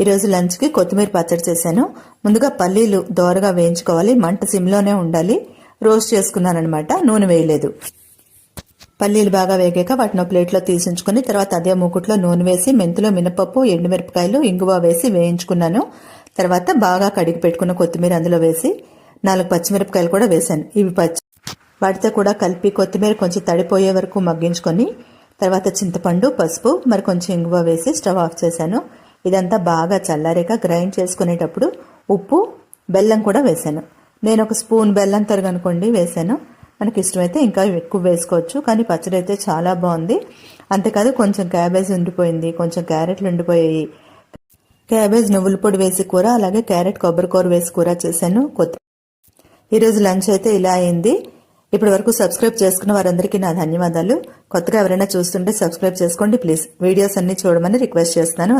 ఈరోజు లంచ్కి కొత్తిమీర పచ్చడి చేశాను. ముందుగా పల్లీలు దోరగా వేయించుకోవాలి, మంట సిమ్లోనే ఉండాలి. రోస్ట్ చేసుకున్నానమాట, నూనె వేయలేదు. పల్లీలు బాగా వేగాక వాటిని ప్లేట్లో తీసించుకుని తర్వాత అదే మూకుట్లో నూనె వేసి మెంతులు, మినపప్పు, ఎండుమిరపకాయలు, ఇంగువ వేసి వేయించుకున్నాను. తర్వాత బాగా కడిగి పెట్టుకున్న కొత్తిమీర అందులో వేసి 4 పచ్చిమిరపకాయలు కూడా వేశాను. ఇవి వాటితో కూడా కలిపి కొత్తిమీర కొంచెం తడిపోయే వరకు మగ్గించుకొని తర్వాత చింతపండు, పసుపు, మరి కొంచెం ఇంగువ వేసి స్టవ్ ఆఫ్ చేశాను. ఇదంతా బాగా చల్లారాక గ్రైండ్ చేసుకునేటప్పుడు ఉప్పు, బెల్లం కూడా వేశాను. నేను 1 స్పూన్ బెల్లం తరుగనుకోండి వేశాను. మనకి ఇష్టమైతే ఇంకా ఎక్కువ వేసుకోవచ్చు, కానీ పచ్చడి అయితే చాలా బాగుంది. అంతేకాదు కొంచెం క్యాబేజ్ ఉండిపోయింది, కొంచెం క్యారెట్లు ఉండిపోయాయి. క్యాబేజ్ నువ్వుల పొడి వేసి కూర, అలాగే క్యారెట్ కొబ్బరి కూర వేసి కూర చేశాను. ఈరోజు లంచ్ అయితే ఇలా అయింది. ఇప్పటి వరకు సబ్స్క్రైబ్ చేసుకున్న వారందరికీ నా ధన్యవాదాలు. కొత్తగా ఎవరైనా చూస్తుంటే సబ్స్క్రైబ్ చేసుకోండి ప్లీజ్. వీడియోస్ అన్ని చూడమని రిక్వెస్ట్ చేస్తున్నాను.